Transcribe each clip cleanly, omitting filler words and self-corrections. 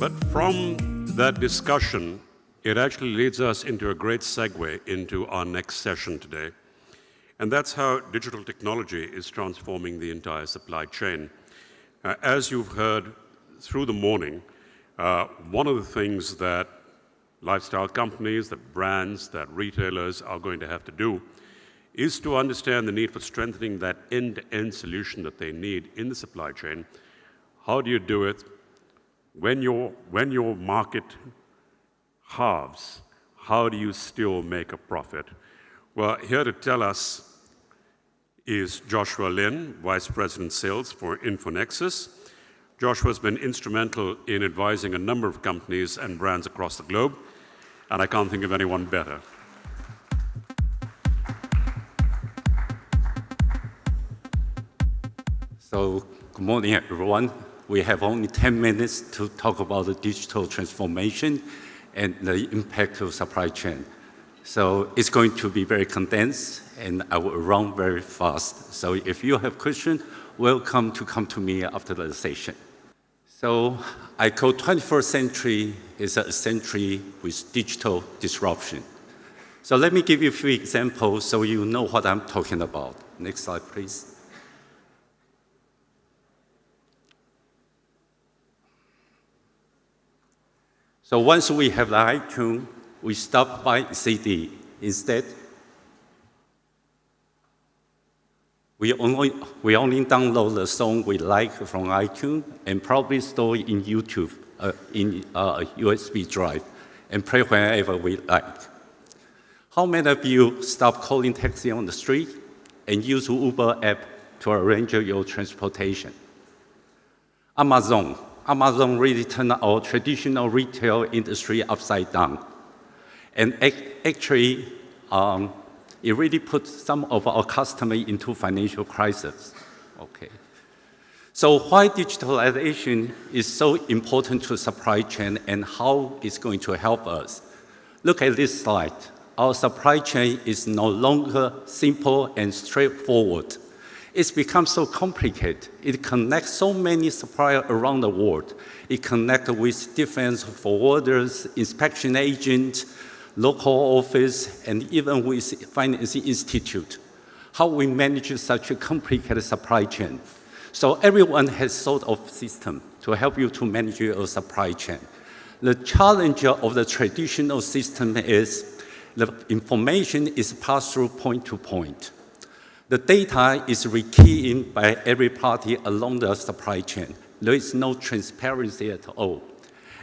But from that discussion, it actually leads us into a great segue into our next session today. And that's how digital technology is transforming the entire supply chain. As you've heard through the morning, one of the things that lifestyle companies, that brands, that retailers are going to have to do is to understand the need for strengthening that end-to-end solution that they need in the supply chain. How do you do it when your market halves? How do you still make a profit? Well, here to tell us is Joshua Lin, Vice President Sales for Infor Nexus. Joshua's been instrumental in advising a number of companies and brands across the globe, and I can't think of anyone better. So, good morning, everyone. We have only 10 minutes to talk about the digital transformation and the impact of supply chain. So it's going to be very condensed, and I will run very fast. So if you have questions, welcome to come to me after the session. So I call 21st century is a century with digital disruption. So let me give you a few examples so you know what I'm talking about. Next slide, please. So once we have the iTunes, we stop buying CD. Instead, we only download the song we like from iTunes and probably store it in YouTube in a USB drive and play whenever we like. How many of you stop calling taxi on the street and use Uber app to arrange your transportation? Amazon really turned our traditional retail industry upside down. And actually, it really put some of our customers into financial crisis. Okay. So why digitalization is so important to supply chain and how it's going to help us? Look at this slide. Our supply chain is no longer simple and straightforward. It's become so complicated. It connects so many suppliers around the world. It connects with different forwarders, inspection agents, local office, and even with finance institute. How we manage such a complicated supply chain. So everyone has sort of system to help you to manage your supply chain. The challenge of the traditional system is the information is passed through point to point. The data is rekeyed by every party along the supply chain. There is no transparency at all.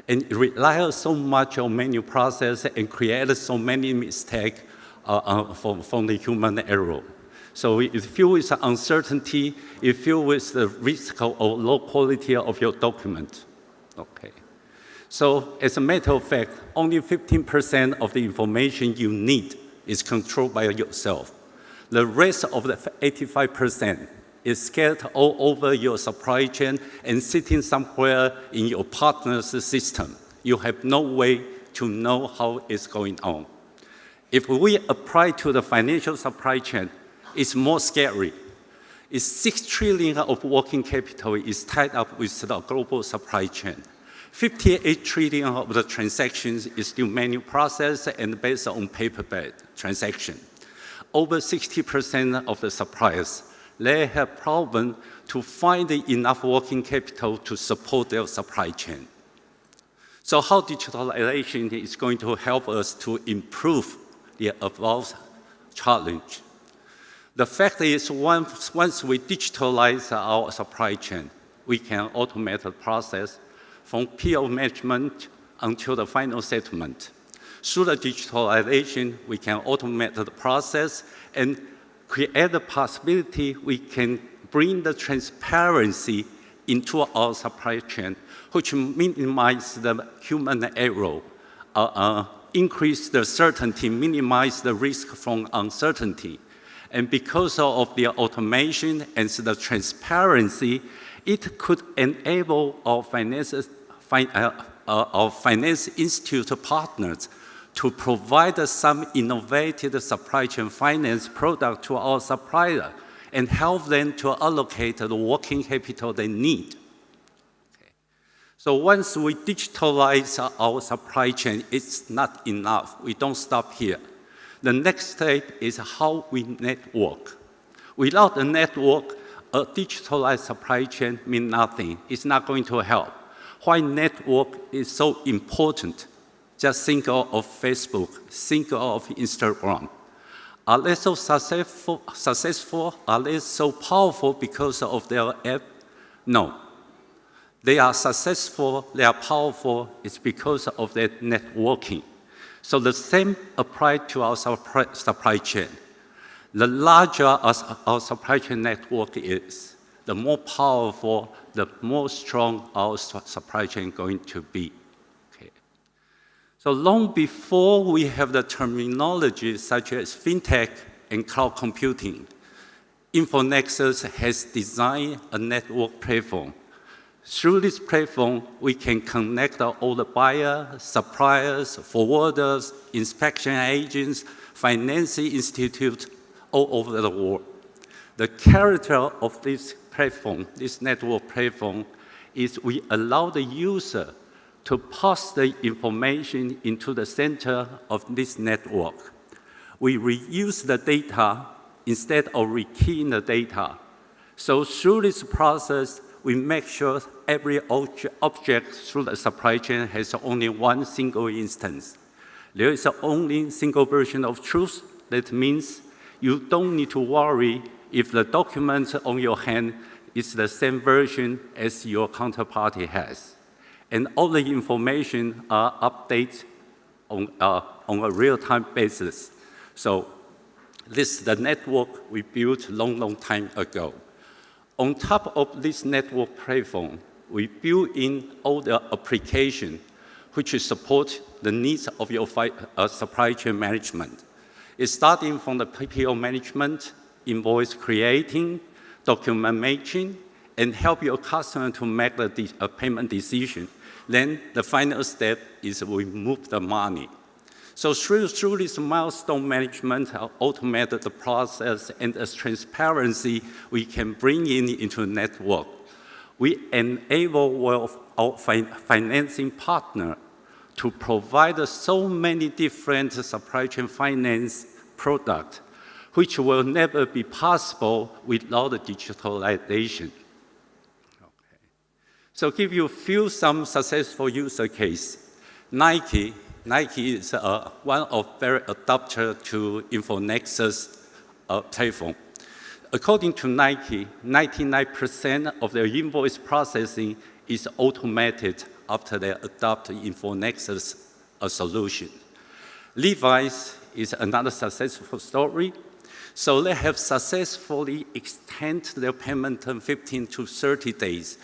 And it relies so much on manual process and creates so many mistakes from the human error. So it filled with uncertainty, it filled with the risk of low quality of your document. Okay. So as a matter of fact, only 15% of the information you need is controlled by yourself. The rest of the 85% is scattered all over your supply chain and sitting somewhere in your partner's system. You have no way to know how it's going on. If we apply to the financial supply chain, it's more scary. It's 6 trillion of working capital is tied up with the global supply chain. 58 trillion of the transactions is still manual process and based on paper-based transaction. Over 60% of the suppliers, they have problem to find enough working capital to support their supply chain. So how digitalization is going to help us to improve the above challenge? The fact is, once we digitalize our supply chain, we can automate the process from PO management until the final settlement. Through the digitalization, we can automate the process and create the possibility we can bring the transparency into our supply chain, which minimize the human error, increase the certainty, minimize the risk from uncertainty. And because of the automation and the transparency, it could enable our finance institute partners to provide some innovative supply chain finance product to our supplier and help them to allocate the working capital they need. Okay. So once we digitalize our supply chain, it's not enough. We don't stop here. The next step is how we network. Without a network, a digitalized supply chain means nothing. It's not going to help. Why network is so important? Just think of Facebook, think of Instagram. Are they so successful? Are they so powerful because of their app? No. They are successful, they are powerful, it's because of their networking. So the same applies to our supply chain. The larger our supply chain network is, the more powerful, the more strong our supply chain is going to be. Okay. So long before we have the terminology such as fintech and cloud computing, Infor Nexus has designed a network platform. Through this platform, we can connect all the buyers, suppliers, forwarders, inspection agents, financing institutes all over the world. The character of this platform, this network platform, is we allow the user to pass the information into the center of this network. We reuse the data instead of rekeying the data. So through this process, we make sure every object through the supply chain has only one single instance. There is only single version of truth. That means you don't need to worry if the document on your hand is the same version as your counterparty has. And all the information are updated on a real-time basis. So this is the network we built long time ago. On top of this network platform, we build in all the applications which support the needs of your supply chain management. It's starting from the PPO management, invoice creating, document matching, and help your customer to make the payment decision. Then the final step is we move the money. So through this milestone management, automate the process and the transparency we can bring into the network. We enable our financing partner to provide so many different supply chain finance products, which will never be possible without the digitalization. Okay. So give you some successful use case. Nike is one of very adopter to Infor Nexus platform. According to Nike, 99% of their invoice processing is automated after they adopt Infor Nexus solution. Levi's is another successful story. So they have successfully extended their payment term 15 to 30 days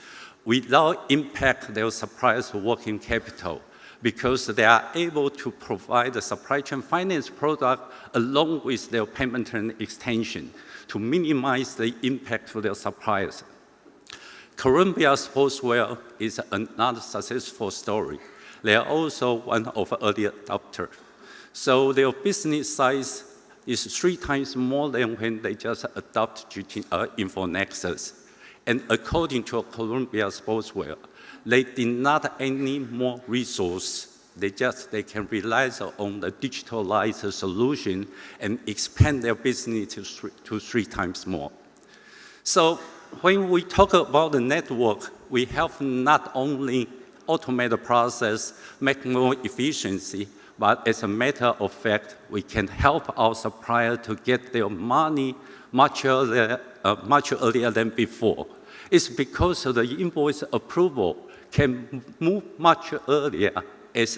without impact their suppliers' working capital, because they are able to provide the supply chain finance product along with their payment term extension to minimize the impact to their suppliers. Columbia Sportswear is another successful story. They are also one of the early adopters. So their business size is 3 times more than when they just adopt Infor Nexus. And according to Columbia Sportswear, they did not any more resource. They can rely on the digitalized solution and expand their business to 3 times more. So when we talk about the network, we help not only automate the process, make more efficiency, but as a matter of fact, we can help our supplier to get their money much earlier than before. It's because of the invoice approval can move much earlier as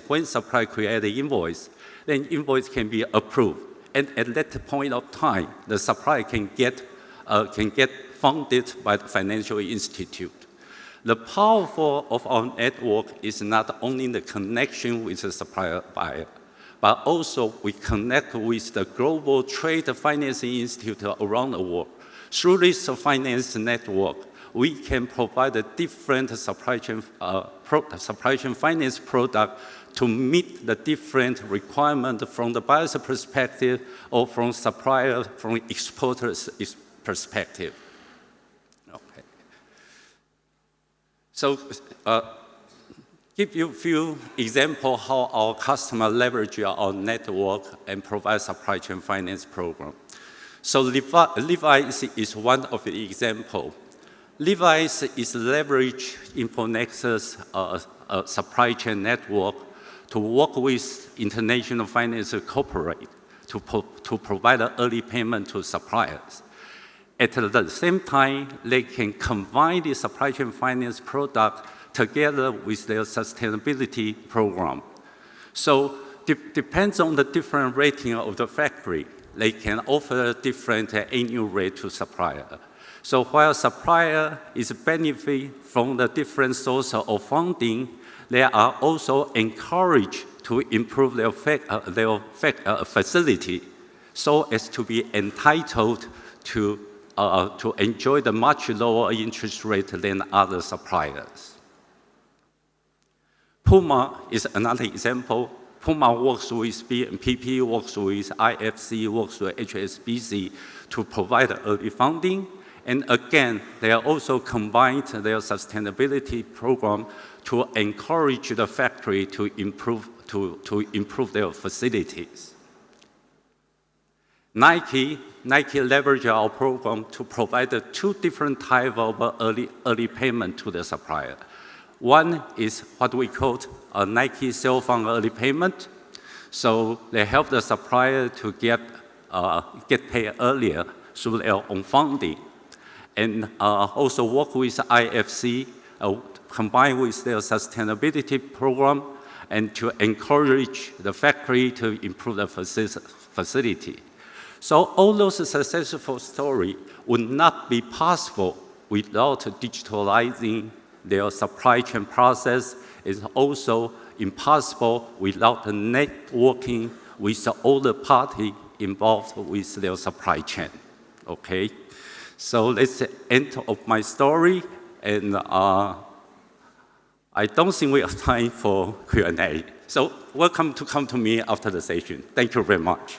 when supplier create the invoice, then invoice can be approved. And at that point of time, the supplier can get funded by the financial institute. The power of our network is not only the connection with the supplier buyer, but also we connect with the global trade financing institute around the world. Through this finance network, we can provide a different supply chain finance product to meet the different requirements from the buyer's perspective or from supplier, from exporter's perspective. Okay. So give you a few examples how our customer leverage our network and provide supply chain finance program. So Levi's is one of the examples. Levi's is leverage Infor Nexus supply chain network to work with international finance corporate to provide an early payment to suppliers. At the same time, they can combine the supply chain finance product together with their sustainability program. So depends on the different rating of the factory, they can offer different annual rate to supplier. So while supplier is benefit from the different sources of funding, they are also encouraged to improve their facility so as to be entitled to enjoy the much lower interest rate than other suppliers. Puma is another example. Puma works with BNPP, works with IFC, works with HSBC to provide early funding. And again, they are also combined their sustainability program to encourage the factory to improve their facilities. Nike leveraged our program to provide two different types of early payment to the supplier. One is what we call a Nike cell phone early payment. So they help the supplier to get paid earlier through their own funding. And also work with IFC, combined with their sustainability program, and to encourage the factory to improve the facility. So all those successful stories would not be possible without digitalizing their supply chain process. It's also impossible without networking with all the parties involved with their supply chain, okay? So that's the end of my story, and I don't think we have time for Q&A. So welcome to come to me after the session. Thank you very much.